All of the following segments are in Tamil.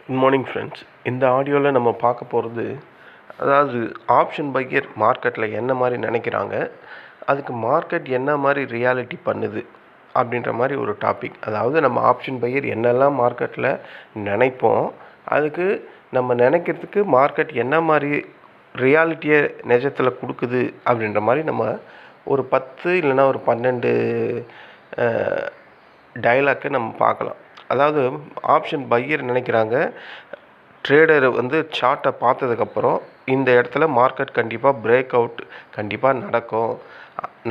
Good morning friends. இந்த ஆடியோவில் நம்ம பார்க்க போகிறது, அதாவது ஆப்ஷன் பையர் மார்க்கெட்டில் என்ன மாதிரி நினைக்கிறாங்க, அதுக்கு மார்க்கெட் என்ன மாதிரி ரியாலிட்டி பண்ணுது அப்படின்ற மாதிரி ஒரு டாபிக். அதாவது நம்ம ஆப்ஷன் பையர் என்னெல்லாம் மார்க்கெட்டில் நினைப்போம், அதுக்கு நம்ம நினைக்கிறதுக்கு மார்க்கெட் என்ன மாதிரி ரியாலிட்டியை நிஜத்தில் கொடுக்குது அப்படின்ற மாதிரி நம்ம ஒரு 10 இல்லைன்னா ஒரு 12 டயலாக்கை நம்ம பார்க்கலாம். அதாவது ஆப்ஷன் பையர் நினைக்கிறாங்க, ட்ரேடர் சார்ட்டை பார்த்ததுக்கப்புறம் இந்த இடத்துல மார்க்கெட் கண்டிப்பாக பிரேக் அவுட் கண்டிப்பாக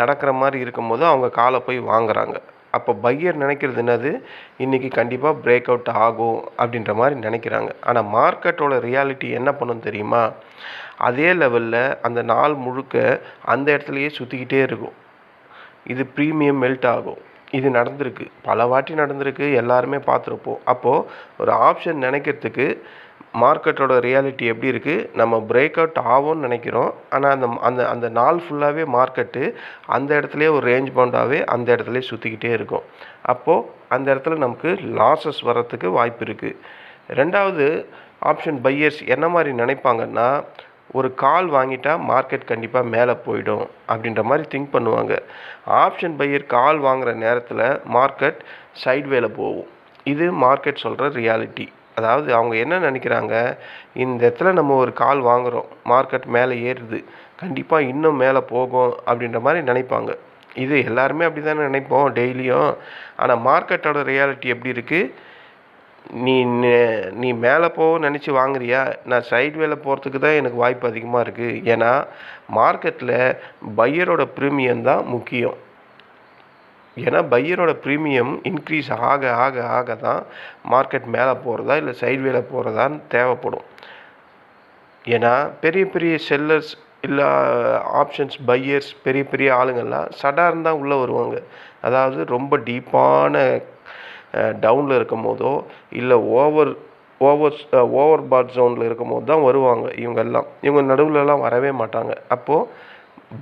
நடக்கிற மாதிரி இருக்கும்போது அவங்க காலை போய் வாங்குறாங்க. அப்போ பையர் நினைக்கிறது என்னது, இன்றைக்கி கண்டிப்பாக பிரேக் அவுட் ஆகும் அப்படின்ற மாதிரி நினைக்கிறாங்க. ஆனால் மார்க்கெட்டோட ரியாலிட்டி என்ன பண்ணும் தெரியுமா, அதே லெவலில் அந்த நாள் முழுக்க அந்த இடத்துலையே சுற்றிக்கிட்டே இருக்கும். இது ப்ரீமியம் மெல்ட் ஆகும். இது நடந்திருக்கு, பல வாட்டி நடந்திருக்கு, எல்லாருமே பார்த்துருப்போம். அப்போது ஒரு ஆப்ஷன் நினைக்கிறதுக்கு மார்க்கெட்டோட ரியாலிட்டி எப்படி இருக்குது, நம்ம பிரேக் அவுட் ஆகும்னு நினைக்கிறோம். ஆனால் அந்த அந்த அந்த நாள் ஃபுல்லாகவே மார்க்கெட்டு அந்த இடத்துலையே ஒரு ரேஞ்ச் பவுண்டாகவே அந்த இடத்துலையே சுற்றிக்கிட்டே இருக்கும். அப்போது அந்த இடத்துல நமக்கு லாஸஸ் வர்றதுக்கு வாய்ப்பு இருக்குது. ரெண்டாவது, ஆப்ஷன் பையர்ஸ் என்ன மாதிரி நினைப்பாங்கன்னா, ஒரு கால் வாங்கிட்டா மார்க்கெட் கண்டிப்பாக மேலே போயிடும் அப்படின்ற மாதிரி திங்க் பண்ணுவாங்க. ஆப்ஷன் பையர் கால் வாங்குகிற நேரத்தில் மார்க்கெட் சைட்வேல போகும். இது மார்க்கெட் சொல்கிற ரியாலிட்டி. அதாவது அவங்க என்ன நினைக்கிறாங்க, இந்த இடத்துல நம்ம ஒரு கால் வாங்குகிறோம், மார்க்கெட் மேலே ஏறுது, கண்டிப்பாக இன்னும் மேலே போகும் அப்படின்ற மாதிரி நினைப்பாங்க. இது எல்லாருமே அப்படி தானே நினைப்போம் டெய்லியும். ஆனால் மார்க்கெட்டோட ரியாலிட்டி எப்படி இருக்குது, நீ மேலே போக நினச்சி வாங்குறியா, நான் சைட்வேல போகிறதுக்கு தான் எனக்கு வாய்ப்பு அதிகமாக இருக்குது. ஏன்னா மார்க்கெட்டில் பையரோட ப்ரீமியம் தான் முக்கியம். ஏன்னா பையரோட ப்ரீமியம் இன்க்ரீஸ் ஆக ஆக ஆக தான் மார்க்கெட் மேலே போகிறதா இல்லை சைட்வேல போகிறதான்னு தேவைப்படும். ஏன்னா பெரிய பெரிய செல்லர்ஸ் இல்லை ஆப்ஷன்ஸ் பையர்ஸ், பெரிய பெரிய ஆளுங்கள்லாம் சடார்னு தான் உள்ளே வருவாங்க. அதாவது ரொம்ப டீப்பான டவுனில் இருக்கும் போதோ இல்லை ஓவர் பாட் ஜோனில் இருக்கும் போது தான் வருவாங்க. இவங்க நடுவுலலாம் வரவே மாட்டாங்க. அப்போது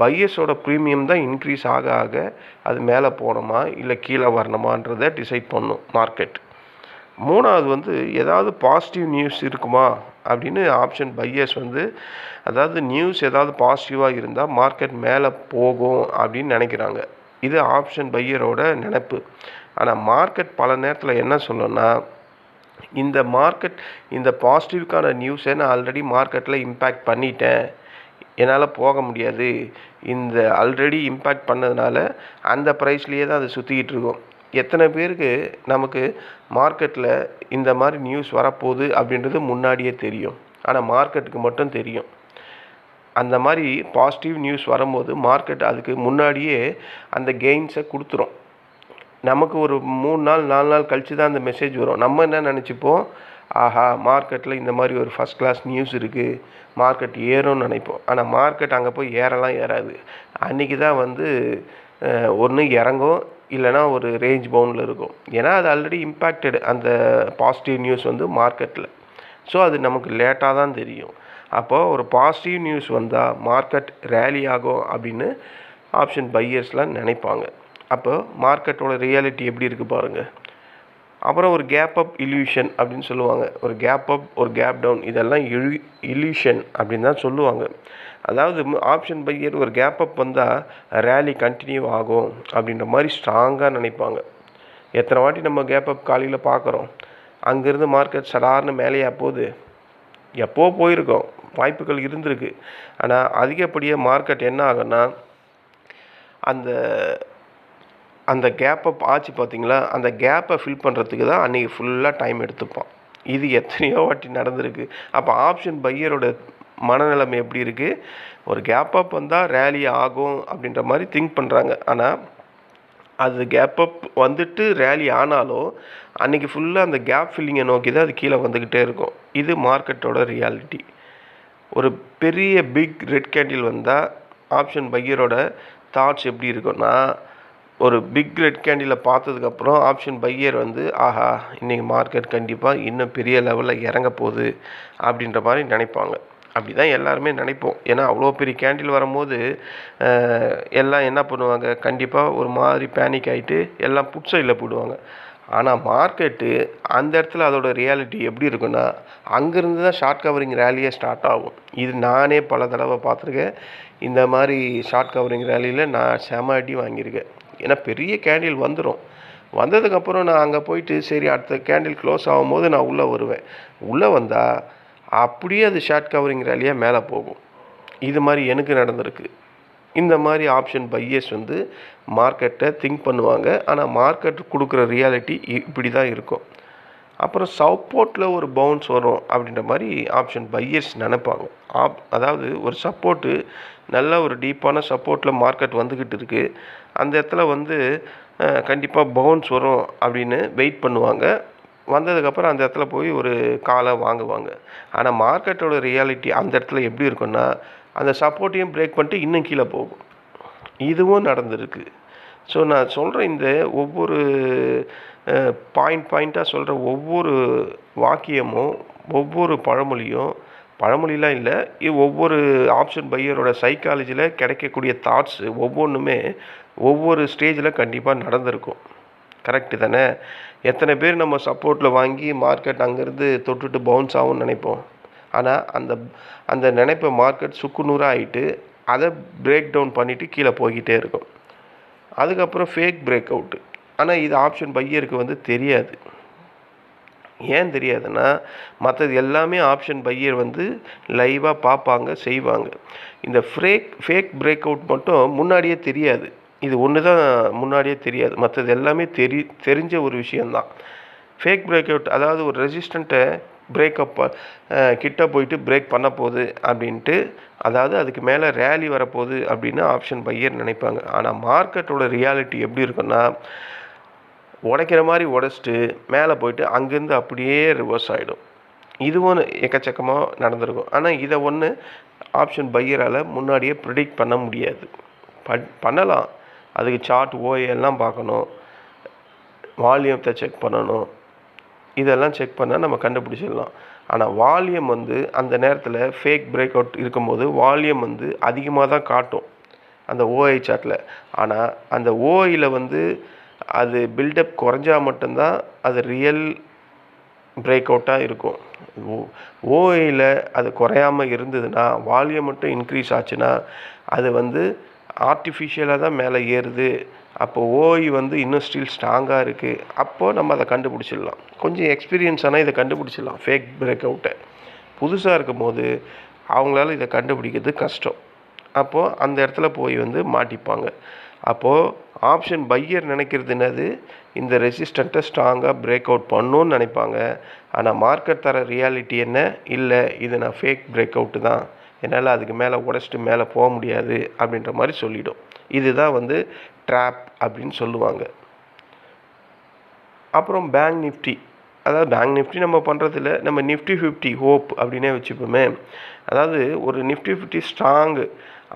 பையர்ஸோட ப்ரீமியம் தான் இன்க்ரீஸ் ஆக ஆக அது மேலே போகணுமா இல்லை கீழே வரணுமான்றதை டிசைட் பண்ணும் மார்க்கெட். மூணாவது ஏதாவது பாசிட்டிவ் நியூஸ் இருக்குமா அப்படின்னு ஆப்ஷன் பையர்ஸ் அதாவது நியூஸ் ஏதாவது பாசிட்டிவாக இருந்தால் மார்க்கெட் மேலே போகும் அப்படின்னு நினைக்கிறாங்க. இது ஆப்ஷன் பையரோட நினைப்பு. ஆனால் மார்க்கெட் பல நேரத்தில் என்ன சொல்லணும்னா, இந்த பாசிட்டிவ்க்கான நியூஸை நான் ஆல்ரெடி மார்க்கெட்டில் இம்பேக்ட் பண்ணிட்டேன், என்னால் போக முடியாது, இந்த ஆல்ரெடி இம்பேக்ட் பண்ணதுனால அந்த ப்ரைஸ்லேயே தான் அது சுற்றிக்கிட்டு இருக்கும். எத்தனை பேருக்கு நமக்கு மார்க்கெட்டில் இந்த மாதிரி நியூஸ் வரப்போகுது அப்படின்றது முன்னாடியே தெரியும், ஆனால் மார்க்கெட்டுக்கு மட்டும் தெரியும். அந்த மாதிரி பாசிட்டிவ் நியூஸ் வரும்போது மார்க்கெட் அதுக்கு முன்னாடியே அந்த கெயின்ஸை கொடுத்துரும். நமக்கு ஒரு 3 நாள் 4 நாள் கழித்து தான் அந்த மெசேஜ் வரும். நம்ம என்ன நினச்சிப்போம், ஆஹா மார்க்கெட்டில் இந்த மாதிரி ஒரு ஃபஸ்ட் கிளாஸ் நியூஸ் இருக்குது, மார்க்கெட் ஏறும்னு நினைப்போம். ஆனால் மார்க்கெட் அங்கே போய் ஏறாது. அன்றைக்கி தான் ஒன்று இறங்கும், இல்லைனா ஒரு ரேஞ்ச் பவுண்டில் இருக்கும். ஏன்னா அது ஆல்ரெடி இம்பேக்டட் அந்த பாசிட்டிவ் நியூஸ் மார்க்கெட்டில். ஸோ அது நமக்கு லேட்டாக தான் தெரியும். அப்போது ஒரு பாசிட்டிவ் நியூஸ் வந்தால் மார்க்கெட் ரேலி ஆகும் அப்படின்னு ஆப்ஷன் பையர்ஸ்லாம் நினைப்பாங்க. அப்போ மார்க்கெட்டோட ரியாலிட்டி எப்படி இருக்குது பாருங்கள். அப்புறம் ஒரு கேப் அப் இல்யூஷன் அப்படின்னு சொல்லுவாங்க. ஒரு கேப் அப், ஒரு கேப் டவுன், இதெல்லாம் இல்யூஷன் அப்படின்னு தான் சொல்லுவாங்க. அதாவது ஆப்ஷன் பையர் ஒரு கேப் அப் வந்தால் ரேலி கண்டினியூ ஆகும் அப்படின்ற மாதிரி ஸ்ட்ராங்காக நினைப்பாங்க. எத்தனை வாட்டி நம்ம கேப் அப் காலையில் பார்க்குறோம், அங்கேருந்து மார்க்கெட் சடார்னு மேலேயா போகுது, எப்போ போயிருக்கோம், வாய்ப்புகள் இருந்திருக்கு. ஆனால் அதிகப்படியாக மார்க்கெட் என்ன ஆகுன்னா, அந்த கேப் அப் ஆச்சு பார்த்தீங்களா, அந்த கேப்பை ஃபில் பண்ணுறதுக்கு தான் அன்றைக்கி ஃபுல்லாக டைம் எடுத்துப்பான். இது எத்தனையோ வாட்டி நடந்திருக்கு. அப்போ ஆப்ஷன் பையரோட மனநிலைமை எப்படி இருக்குது, ஒரு கேப் அப் வந்தால் ரேலி ஆகும் அப்படின்ற மாதிரி திங்க் பண்ணுறாங்க. ஆனால் அது கேப் அப் ரேலி ஆனாலும் அன்றைக்கி ஃபுல்லாக அந்த கேப் ஃபில்லிங்கை நோக்கி தான் அது கீழே வந்துக்கிட்டே இருக்கும். இது மார்க்கெட்டோட ரியாலிட்டி. ஒரு பெரிய பிக் ரெட் கேண்டில் வந்தால் ஆப்ஷன் பையரோட தாட்ஸ் எப்படி இருக்குன்னா, ஒரு பிக் ரெட் கேண்டிலை பார்த்ததுக்கப்புறம் ஆப்ஷன் பையர் ஆஹா இன்றைக்கி மார்க்கெட் கண்டிப்பாக இன்னும் பெரிய லெவலில் இறங்க போகுது அப்படின்ற மாதிரி நினைப்பாங்க. அப்படி தான் எல்லாருமே நினைப்போம். ஏன்னா அவ்வளோ பெரிய கேண்டில் வரும்போது எல்லாம் என்ன பண்ணுவாங்க, கண்டிப்பாக ஒரு மாதிரி பேனிக் ஆகிட்டு எல்லாம் புட் சைடில் போடுவாங்க. ஆனால் மார்க்கெட்டு அந்த இடத்துல அதோட ரியாலிட்டி எப்படி இருக்குன்னா, அங்கேருந்து தான் ஷார்ட் கவரிங் ரேலியே ஸ்டார்ட் ஆகும். இது நானே பல தடவை பார்த்துருக்கேன். இந்த மாதிரி ஷார்ட் கவரிங் ரேலியில் நான் செம அடி வாங்கியிருக்கேன். ஏன்னா பெரிய கேண்டில் வந்துடும். வந்ததுக்கப்புறம் நான் அங்கே போயிட்டு சரி அடுத்த கேண்டில் க்ளோஸ் ஆகும்போது நான் உள்ளே வருவேன். உள்ளே வந்தால் அப்படியே அது ஷார்ட் கவரிங் ரேலியாக மேலே போகும். இது மாதிரி எனக்கு நடந்திருக்கு. இந்த மாதிரி ஆப்ஷன் பையர்ஸ் வந்து மார்க்கெட்டை திங்க் பண்ணுவாங்க. ஆனால் மார்க்கெட் கொடுக்குற ரியாலிட்டி இப்படி தான் இருக்கும். அப்புறம் சப்போர்ட்டில் ஒரு பவுன்ஸ் வரும் அப்படின்ற மாதிரி ஆப்ஷன் பையர்ஸ் நினைப்பாங்க. அதாவது ஒரு சப்போர்ட்டு நல்ல ஒரு டீப்பான சப்போர்ட்டில் மார்க்கெட் வந்துக்கிட்டு இருக்குது. அந்த இடத்துல வந்து கண்டிப்பாக பவுன்ஸ் வரும் அப்படின்னு வெயிட் பண்ணுவாங்க. வந்ததுக்கப்புறம் அந்த இடத்துல போய் ஒரு காலை வாங்குவாங்க. ஆனால் மார்க்கெட்டோட ரியாலிட்டி அந்த இடத்துல எப்படி இருக்குன்னா, அந்த சப்போர்ட்டையும் பிரேக் பண்ணிட்டு இன்னும் கீழே போகும். இதுவும் நடந்திருக்கு. ஸோ நான் சொல்கிற இந்த ஒவ்வொரு பாயிண்ட்டாக சொல்கிற ஒவ்வொரு வாக்கியமும், ஒவ்வொரு பழமொழிலாம் இல்லை, ஒவ்வொரு ஆப்ஷன் பையரோட சைக்காலஜியில் கிடைக்கக்கூடிய தாட்ஸு ஒவ்வொன்றுமே ஒவ்வொரு ஸ்டேஜில் கண்டிப்பாக நடந்திருக்கும். கரெக்டு தானே? எத்தனை பேர் நம்ம சப்போர்ட்டில் வாங்கி மார்க்கெட் அங்கேருந்து தொட்டுட்டு பவுன்ஸ் ஆகும்னு நினைப்போம். ஆனால் அந்த நினைப்பை மார்க்கெட் சுக்குநூறாக ஆகிட்டு அதை பிரேக் டவுன் பண்ணிவிட்டு கீழே போய்கிட்டே இருக்கும். அதுக்கப்புறம் ஃபேக் பிரேக் அவுட்டு. ஆனால் இது ஆப்ஷன் பையருக்கு வந்து தெரியாது. ஏன் தெரியாதுன்னா, மற்றது எல்லாமே ஆப்ஷன் பையர் வந்து லைவாக பார்ப்பாங்க, செய்வாங்க. இந்த ஃபேக் பிரேக் அவுட் மட்டும் முன்னாடியே தெரியாது. இது ஒன்று தான் முன்னாடியே தெரியாது. மற்றது எல்லாமே தெரிஞ்ச ஒரு விஷயந்தான். ஃபேக் பிரேக் அவுட் அதாவது ஒரு ரெசிஸ்டண்ட்டை பிரேக்கப் கிட்ட போயிட்டு பிரேக் பண்ண போகுது அப்படின்ட்டு, அதாவது அதுக்கு மேலே ரேலி வரப்போகுது அப்படின்னு ஆப்ஷன் பையர் நினைப்பாங்க. ஆனால் மார்க்கெட்டோட ரியாலிட்டி எப்படி இருக்குன்னா, உடைக்கிற மாதிரி உடைச்சிட்டு மேலே போயிட்டு அங்கேருந்து அப்படியே ரிவர்ஸ் ஆகிடும். இதுவும் எக்கச்சக்கமாக நடந்திருக்கும். ஆனால் இதை ஒன்று ஆப்ஷன் பையரால் முன்னாடியே ப்ரிடிக்ட் பண்ண முடியாது. பண்ணலாம். அதுக்கு சார்ட் ஓஏலாம் பார்க்கணும், வால்யூத்தை செக் பண்ணணும். இதெல்லாம் செக் பண்ணால் நம்ம கண்டுபிடிச்சிடலாம். ஆனால் வால்யூம் வந்து அந்த நேரத்தில் ஃபேக் பிரேக் அவுட் இருக்கும்போது வால்யூம் வந்து அதிகமாக தான் காட்டும் அந்த ஓஐ சார்ட்டில். ஆனால் அந்த ஓஐயில் வந்து அது பில்டப் குறைஞ்சா மட்டும்தான் அது ரியல் பிரேக் அவுட்டாக இருக்கும். ஓஐயில் அது குறையாமல் இருந்ததுன்னா, வால்யூம் மட்டும் இன்க்ரீஸ் ஆச்சுன்னா அது வந்து ஆர்டிஃபிஷியலாக தான் மேலே ஏறுது. அப்போ ஓஐ வந்து இன்னும் ஸ்டில் ஸ்ட்ராங்காக இருக்குது. அப்போது நம்ம அதை கண்டுபிடிச்சிடலாம். கொஞ்சம் எக்ஸ்பீரியன்ஸ் ஆனால் இதை கண்டுபிடிச்சிடலாம். ஃபேக் பிரேக் அவுட்டை புதுசாக இருக்கும் போது அவங்களால இதை கண்டுபிடிக்கிறது கஷ்டம். அப்போது அந்த இடத்துல போய் வந்து மாட்டிப்பாங்க. அப்போது ஆப்ஷன் பையர் நினைக்கிறது என்னது, இந்த ரெசிஸ்டண்ட்டை ஸ்ட்ராங்காக பிரேக் அவுட் பண்ணணுன்னு நினைப்பாங்க. ஆனால் மார்க்கெட் தர ரியாலிட்டி என்ன, இல்லை இது நான் ஃபேக் பிரேக் அவுட்டு தான், என்னால் அதுக்கு மேலே உடச்சிட்டு மேலே போக முடியாது அப்படின்ற மாதிரி சொல்லிடும். இதுதான் வந்து ட்ராப் அப்படின்னு சொல்லுவாங்க. அப்புறம் பேங்க் நிஃப்டி. அதாவது பேங்க் நிஃப்டி நம்ம பண்ணுறதில்ல, நம்ம நிஃப்டி 50 ஹோப் அப்படின்னே வச்சுப்போமே. அதாவது ஒரு நிஃப்டி 50 ஸ்ட்ராங்கு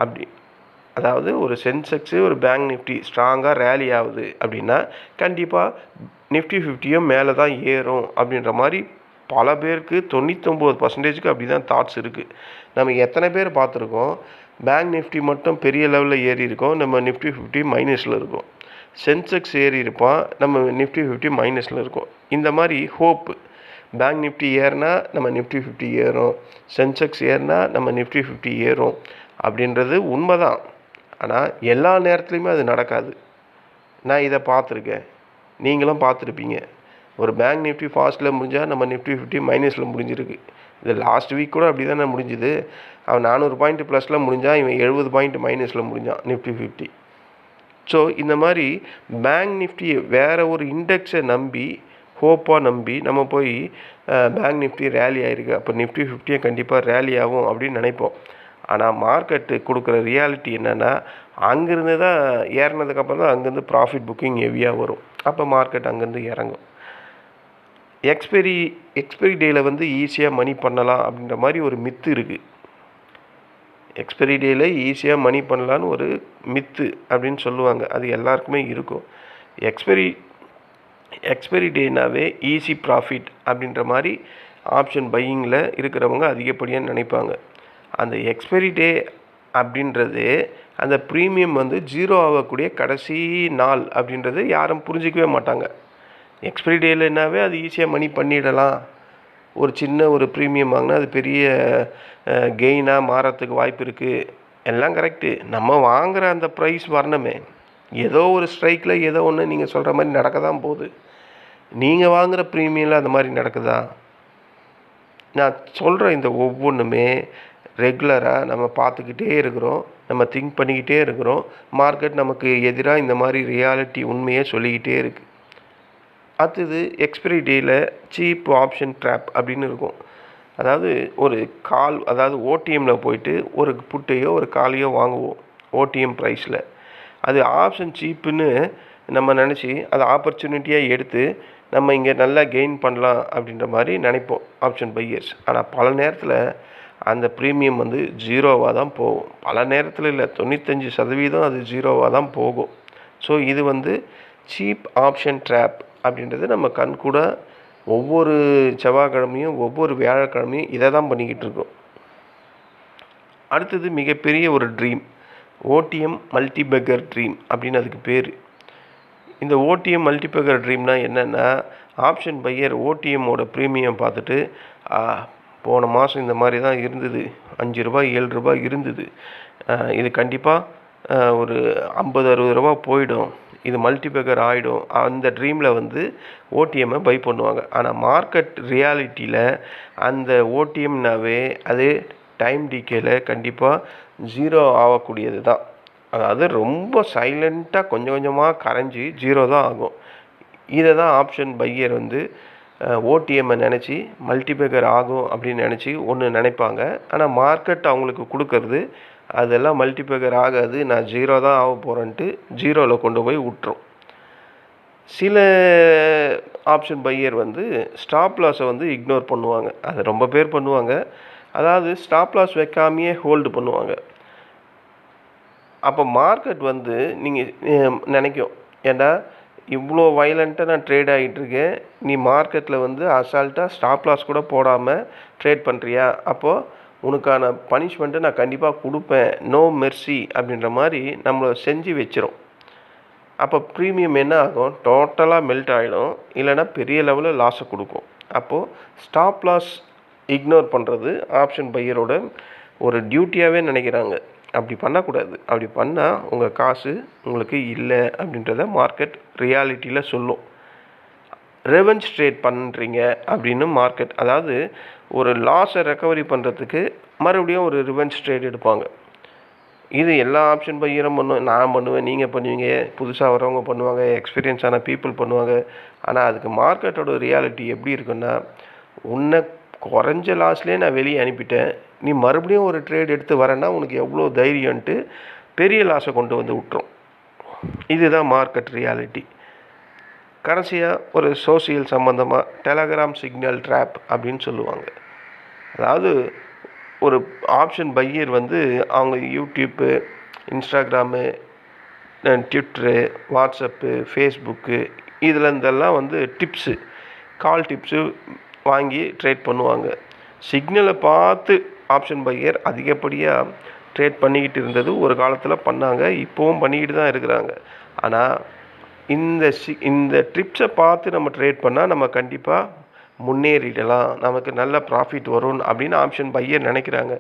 அப்படி, அதாவது ஒரு சென்செக்ஸு ஒரு பேங்க் நிஃப்டி ஸ்ட்ராங்காக ரேலி ஆகுது அப்படின்னா கண்டிப்பாக நிஃப்டி 50யும் மேலே தான் ஏறும் அப்படின்ற மாதிரி பல பேருக்கு 99% அப்படி தான் தாட்ஸ் இருக்குது. நம்ம எத்தனை பேர் பார்த்துருக்கோம், பேங்க் நிஃப்டி மட்டும் பெரிய லெவலில் ஏறி இருக்கோம், நம்ம நிஃப்டி 50 மைனஸில் இருக்கும். சென்செக்ஸ் ஏறி இருப்பான், நம்ம நிஃப்டி 50 மைனஸில் இருக்கும். இந்த மாதிரி ஹோப்பு, பேங்க் நிஃப்டி ஏறினா நம்ம நிஃப்டி 50 ஏறும், சென்செக்ஸ் ஏறினா நம்ம நிஃப்டி 50 ஏறும் அப்படின்றது உண்மை தான். ஆனால் எல்லா நேரத்துலையுமே அது நடக்காது. நான் இதை பார்த்துருக்கேன், நீங்களும் பார்த்துருப்பீங்க. ஒரு பேங்க் நிஃப்டி ஃபாஸ்ட்டில் முடிஞ்சால் நம்ம நிஃப்டி 50 மைனஸில் முடிஞ்சிருக்கு. இது லாஸ்ட் வீக் கூட அப்படி தானே முடிஞ்சுது. அவன் 400 பாயிண்ட் ப்ளஸில் முடிஞ்சான், இவன் 70 பாயிண்ட் மைனஸில் முடிஞ்சான் நிஃப்டி 50. ஸோ இந்த மாதிரி பேங்க் நிஃப்டி வேறு ஒரு இண்டெக்ஸை நம்பி ஹோப்பாக நம்பி நம்ம போய் பேங்க் நிஃப்டி ரேலி ஆகிருக்கு, அப்போ நிஃப்டி 50 கண்டிப்பாக ரேலி ஆகும் அப்படின்னு நினைப்போம். ஆனால் மார்க்கெட்டு கொடுக்குற ரியாலிட்டி என்னென்னா, அங்கேருந்து தான் ஏறினதுக்கப்புறம் தான் அங்கேருந்து ப்ராஃபிட் புக்கிங் ஹெவியாக வரும். அப்போ மார்க்கெட் அங்கேருந்து இறங்கும். எக்ஸ்பெரி டேயில் வந்து ஈஸியாக மணி பண்ணலாம் அப்படின்ற மாதிரி ஒரு மித்து இருக்குது. எக்ஸ்பெரி டேயில் ஈஸியாக மணி பண்ணலான்னு ஒரு மித்து அப்படின்னு சொல்லுவாங்க. அது எல்லாருக்குமே இருக்கும். எக்ஸ்பெரி டேனாவே ஈஸி ப்ராஃபிட் அப்படின்ற மாதிரி ஆப்ஷன் பையிங்கில் இருக்கிறவங்க அதிகப்படியாக நினைப்பாங்க. அந்த எக்ஸ்பெரி டே அப்படின்றது அந்த ப்ரீமியம் வந்து 0 ஆகக்கூடிய கடைசி நாள் அப்படின்றது யாரும் புரிஞ்சிக்கவே மாட்டாங்க. எக்ஸ்பைரி டேலனாவே அது ஈஸியாக மணி பண்ணிடலாம். ஒரு சின்ன ஒரு ப்ரீமியம் வாங்கினா அது பெரிய கெயினாக மாறத்துக்கு வாய்ப்பு இருக்குது. எல்லாம் கரெக்டு. நம்ம வாங்குகிற அந்த ப்ரைஸ் வரணுமே. ஏதோ ஒரு ஸ்ட்ரைக்கில் ஏதோ ஒன்று நீங்கள் சொல்கிற மாதிரி நடக்க தான் போகுது. நீங்கள் வாங்குகிற ப்ரீமியமில் அந்த மாதிரி நடக்குதா? நான் சொல்கிற இந்த ஒவ்வொன்றுமே ரெகுலராக நம்ம பார்த்துக்கிட்டே இருக்கிறோம், நம்ம திங்க் பண்ணிக்கிட்டே இருக்கிறோம். மார்க்கெட் நமக்கு எதிராக இந்த மாதிரி ரியாலிட்டி உண்மையை சொல்லிக்கிட்டே இருக்குது. அடுத்தது எக்ஸ்பைரி டேயில் சீப் ஆப்ஷன் ட்ராப் அப்படின்னு இருக்கும். அதாவது ஒரு கால், அதாவது ஓடிஎம்மில் போயிட்டு ஒரு புட்டையோ ஒரு காலையோ வாங்குவோம் ஓடிஎம் ப்ரைஸில். அது ஆப்ஷன் சீப்புன்னு நம்ம நினச்சி அதை ஆப்பர்ச்சுனிட்டியாக எடுத்து நம்ம இங்கே நல்லா கெயின் பண்ணலாம் அப்படின்ற மாதிரி நினைப்போம் ஆப்ஷன் பையர்ஸ். ஆனால் பல நேரத்தில் அந்த ப்ரீமியம் வந்து ஜீரோவாக தான் போகும். பல நேரத்தில் இல்லை, 95% அது ஜீரோவாக தான் போகும். ஸோ இது வந்து சீப் ஆப்ஷன் ட்ராப் அப்படின்றது நம்ம கண்கூட ஒவ்வொரு செவ்வாய்க்கிழமையும் ஒவ்வொரு வியாழக்கிழமையும் இதை தான் பண்ணிக்கிட்டு இருக்கோம். அடுத்தது மிகப்பெரிய ஒரு ட்ரீம், ஓடிஎம் மல்டிபெக்கர் ட்ரீம் அப்படின்னு அதுக்கு பேர். இந்த ஓடிஎம் மல்டிபெக்கர் ட்ரீம்னா என்னென்னா, ஆப்ஷன் பையர் ஓடிஎம்மோட ப்ரீமியம் பார்த்துட்டு போன மாதம் இந்த மாதிரி தான் இருந்தது, ₹5 ₹7 இருந்தது, இது கண்டிப்பாக ஒரு ₹50-60 போயிடும், இது மல்டிபெக்கர் ஆகிடும். அந்த ட்ரீமில் வந்து ஓடிஎம்மை பை பண்ணுவாங்க. ஆனால் மார்க்கெட் ரியாலிட்டியில் அந்த ஓடிஎம்னாவே அது டைம் டிகேல கண்டிப்பாக ஜீரோ ஆகக்கூடியது தான். அதாவது ரொம்ப சைலண்ட்டாக கொஞ்சம் கொஞ்சமாக கரைஞ்சி ஜீரோ தான் ஆகும். இதை தான் ஆப்ஷன் பையர் வந்து ஓடிஎம்மை நினச்சி மல்டிபெக்கர் ஆகும் அப்படின்னு நினச்சி ஒன்று நினைப்பாங்க. ஆனால் மார்க்கெட் அவங்களுக்கு கொடுக்கறது அதெல்லாம் மல்டிபெக்கர் ஆகாது, நான் ஜீரோ தான் ஆக போகிறேன்ட்டு ஜீரோவில் கொண்டு போய் விட்டுரும். சில ஆப்ஷன் பையர் வந்து ஸ்டாப் லாஸை வந்து இக்னோர் பண்ணுவாங்க. அது ரொம்ப பேர் பண்ணுவாங்க. அதாவது ஸ்டாப் லாஸ் வைக்காமையே ஹோல்டு பண்ணுவாங்க. அப்போ மார்க்கெட் வந்து நீங்கள் நினைக்கும், ஏண்டா இவ்வளோ வயலண்ட்டாக நான் ட்ரேட் ஆகிட்டுருக்கேன், நீ மார்க்கெட்டில் வந்து அசால்ட்டாக ஸ்டாப் லாஸ் கூட போடாமல் ட்ரேட் பண்ணுறியா, அப்போது உனக்கான பனிஷ்மெண்ட்டை நான் கண்டிப்பாக கொடுப்பேன், நோ மெர்சி அப்படின்ற மாதிரி நம்மளை செஞ்சு வச்சிரும். அப்போ ப்ரீமியம் என்ன ஆகும், டோட்டலாக மெல்ட் ஆகிடும், இல்லைனா பெரிய லெவலில் லாஸை கொடுக்கும். அப்போது ஸ்டாப் லாஸ் இக்னோர் பண்ணுறது ஆப்ஷன் பையரோட ஒரு டியூட்டியாகவே நினைக்கிறாங்க. அப்படி பண்ணக்கூடாது. அப்படி பண்ணால் உங்கள் காசு உங்களுக்கு இல்லை அப்படின்றத மார்க்கெட் ரியாலிட்டியில் சொல்லும். ரெவென்ஸ் ட்ரேட் பண்ணுறீங்க அப்படின்னு மார்க்கெட், அதாவது ஒரு லாஸை ரெக்கவரி பண்ணுறதுக்கு மறுபடியும் ஒரு ரிவென்ஸ் ட்ரேட் எடுப்பாங்க. இது எல்லா ஆப்ஷன் பையரும் நான் பண்ணுவேன், நீங்கள் பண்ணுவீங்க, புதுசாக வரவங்க பண்ணுவாங்க, எக்ஸ்பீரியன்ஸான பீப்புள் பண்ணுவாங்க. ஆனால் அதுக்கு மார்க்கெட்டோட ரியாலிட்டி எப்படி இருக்குன்னா, உன்னை குறைஞ்ச லாஸ்லேயே நான் வெளியே அனுப்பிட்டேன், நீ மறுபடியும் ஒரு ட்ரேட் எடுத்து வரேன்னா உனக்கு எவ்வளோ தைரியன்ட்டு பெரிய லாஸை கொண்டு வந்து விட்டுரும். இதுதான் மார்க்கெட் ரியாலிட்டி. கடைசியாக ஒரு சோசியல் சம்மந்தமாக டெலகிராம் சிக்னல் ட்ராப் அப்படின்னு சொல்லுவாங்க. அதாவது ஒரு ஆப்ஷன் பையர் வந்து அவங்க YouTube, Instagram, Twitter, WhatsApp, Facebook இதுலேருந்தெல்லாம் வந்து டிப்ஸு, கால் டிப்ஸு வாங்கி ட்ரேட் பண்ணுவாங்க. சிக்னலை பார்த்து ஆப்ஷன் பையர் அதிகப்படியாக ட்ரேட் பண்ணிக்கிட்டு இருந்தது ஒரு காலத்தில் பண்ணாங்க, இப்போவும் பண்ணிக்கிட்டு தான் இருக்கிறாங்க. ஆனால் இந்த ட்ரிப்ஸை பார்த்து நம்ம ட்ரேட் பண்ணால் நம்ம கண்டிப்பாக முன்னேறிடலாம், நமக்கு நல்ல ப்ராஃபிட் வரும் அப்படின்னு ஆப்ஷன் பையர் நினைக்கிறாங்க.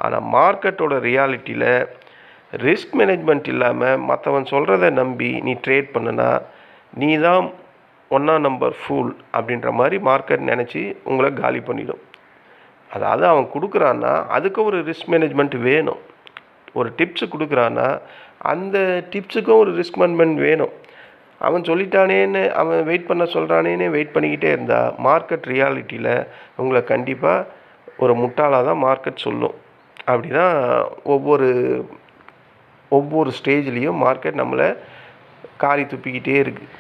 ஆனால் மார்க்கெட்டோட ரியாலிட்டியில் ரிஸ்க் மேனேஜ்மெண்ட் இல்லாமல் மற்றவன் சொல்கிறத நம்பி நீ ட்ரேட் பண்ணுனா நீ தான் 1 நம்பர் ஃபூல் அப்படின்ற மாதிரி மார்க்கெட் நினச்சி உங்களை காலி பண்ணிடும். அதாவது அவன் கொடுக்குறான்னா அதுக்கு ஒரு ரிஸ்க் மேனேஜ்மெண்ட் வேணும். ஒரு டிப்ஸு கொடுக்குறான்னா அந்த டிப்ஸுக்கும் ஒரு ரிஸ்க் மேனேஜ்மெண்ட் வேணும். அவன் சொல்லிட்டானேன்னு அவன் வெயிட் பண்ண சொல்கிறானேன்னு வெயிட் பண்ணிக்கிட்டே இருந்தால் மார்க்கெட் ரியாலிட்டியில் உங்களை கண்டிப்பாக ஒரு முட்டாளாக தான் மார்க்கெட் சொல்லும். அப்படி தான் ஒவ்வொரு ஸ்டேஜ்லேயும் மார்க்கெட் நம்மளை காரி துப்பிக்கிட்டே இருக்குது.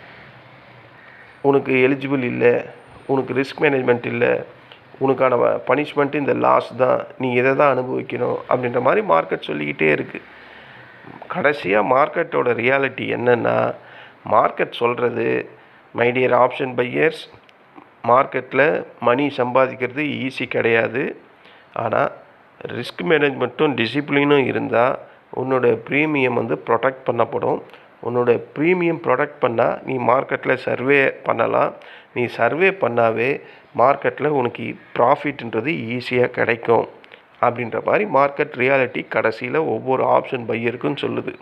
உனக்கு எலிஜிபிள் இல்லை, உனக்கு ரிஸ்க் மேனேஜ்மெண்ட் இல்லை, உனக்கான பனிஷ்மெண்ட்டு இந்த லாஸ் தான், நீ இதை தான் அனுபவிக்கணும் அப்படின்ற மாதிரி மார்க்கெட் சொல்லிக்கிட்டே இருக்குது. கடைசியாக மார்க்கெட்டோட ரியாலிட்டி என்னென்னா, மார்க்கெட் சொல்கிறது, மை டியர் ஆப்ஷன் பையர்ஸ், மார்க்கெட்டில் மணி சம்பாதிக்கிறது ஈஸி கிடையாது. ஆனால் ரிஸ்க் மேனேஜ்மெண்ட்டும் டிசிப்ளினும் இருந்தால் உன்னோட ப்ரீமியம் வந்து ப்ரொடெக்ட் பண்ணப்படும். உன்னோட ப்ரீமியம் ப்ராடக்ட் பண்ணால் நீ மார்க்கெட்டில் சர்வே பண்ணலாம். நீ சர்வே பண்ணாவே மார்க்கெட்டில் உனக்கு ப்ராஃபிட்ன்றது ஈஸியாக கிடைக்கும் அப்படின்ற மாதிரி மார்க்கெட் ரியாலிட்டி கடைசியில் ஒவ்வொரு ஆப்ஷன் பையருக்கும் சொல்லுது.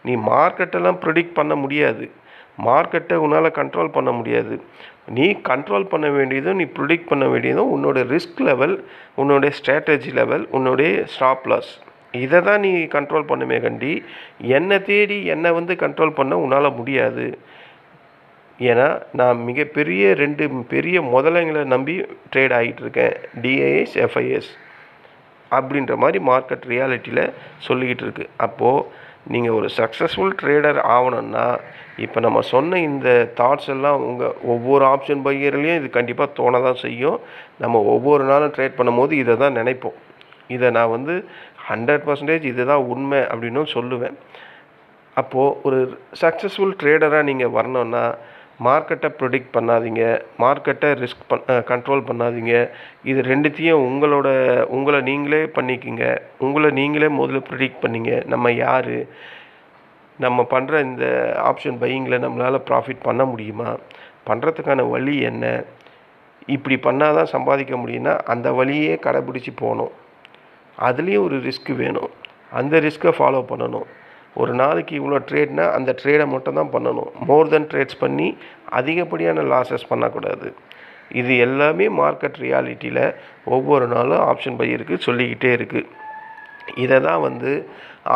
நீ மார்க்கெட்டெல்லாம் ப்ரிடிக்ட் பண்ண முடியாது, மார்க்கெட்டை உன்னால் கண்ட்ரோல் பண்ண முடியாது. நீ கண்ட்ரோல் பண்ண வேண்டியதும் நீ ப்ரிடிக்ட் பண்ண வேண்டியதும் உன்னோட ரிஸ்க் லெவல், உன்னோடைய ஸ்ட்ராட்டஜி லெவல், உன்னுடைய ஸ்டாப் லாஸ். இதை தான் நீ கண்ட்ரோல் பண்ணுமே கண்டி என்னை தேடி என்னை கண்ட்ரோல் பண்ண உன்னால் முடியாது. ஏன்னா நான் மிகப்பெரிய 2 பெரிய முதலைங்களை நம்பி ட்ரேட் ஆகிட்டு இருக்கேன், டிஐஎஸ், எஃப்ஐஎஸ் அப்படின்ற மாதிரி மார்க்கெட் ரியாலிட்டியில் சொல்லிக்கிட்டு இருக்கு. அப்போது நீங்கள் ஒரு சக்ஸஸ்ஃபுல் ட்ரேடர் ஆகணுன்னா இப்போ நம்ம சொன்ன இந்த தாட்ஸ் எல்லாம் ஒவ்வொரு ஆப்ஷன் பையர்லேயும் இது கண்டிப்பாக தோண தான் செய்யும். நம்ம ஒவ்வொரு நாளும் ட்ரேட் பண்ணும்போது இதை தான் நினைப்போம். இதை நான் 100% இதுதான் உண்மை அப்படின்னு சொல்லுவேன். அப்போது ஒரு சக்ஸஸ்ஃபுல் ட்ரேடராக நீங்கள் வரணுன்னா மார்க்கெட்டை ப்ரிடிக்ட் பண்ணாதீங்க, மார்க்கெட்டை கண்ட்ரோல் பண்ணாதீங்க. இது ரெண்டுத்தையும் உங்களை நீங்களே பண்ணிக்கிங்க. உங்களை நீங்களே முதல்ல ப்ரிடிக்ட் பண்ணிங்க. நம்ம யார், நம்ம பண்ணுற இந்த ஆப்ஷன் பையிங்கில் நம்மளால் ப்ராஃபிட் பண்ண முடியுமா, பண்ணுறதுக்கான வழி என்ன, இப்படி பண்ணால் தான் சம்பாதிக்க முடியும்னா அந்த வழியே கடைப்பிடிச்சி போகணும். அதுலேயும் ஒரு ரிஸ்க் வேணும், அந்த ரிஸ்க்கை ஃபாலோ பண்ணணும். ஒரு நாளைக்கு இவ்வளோ ட்ரேட்னா அந்த ட்ரேடை மட்டும் தான் பண்ணணும். மோர் தென் ட்ரேட்ஸ் பண்ணி அதிகப்படியான லாஸஸ் பண்ணக்கூடாது. இது எல்லாமே மார்க்கெட் ரியாலிட்டியில் ஒவ்வொரு நாளும் ஆப்ஷன் பையருக்கு சொல்லிக்கிட்டே இருக்குது. இதை தான்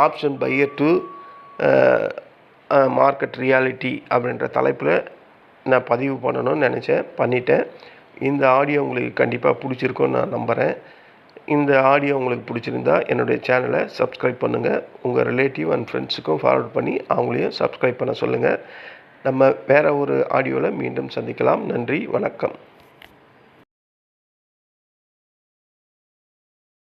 option pier to market reality அப்படின்ற தலைப்பில் நான் பதிவு பண்ணணும்னு நினச்சேன், பண்ணிட்டேன். இந்த ஆடியோ உங்களுக்கு கண்டிப்பாக பிடிச்சிருக்குன்னு நான் நம்புகிறேன். இந்த ஆடியோ உங்களுக்கு பிடிச்சிருந்தா என்னுடைய சேனலை சப்ஸ்கிரைப் பண்ணுங்கள். உங்கள் ரிலேட்டிவ் அண்ட் ஃப்ரெண்ட்ஸுக்கும் ஃபார்வர்ட் பண்ணி அவங்களையும் சப்ஸ்கிரைப் பண்ண சொல்லுங்கள். நம்ம வேறு ஒரு ஆடியோவில் மீண்டும் சந்திக்கலாம். நன்றி, வணக்கம்.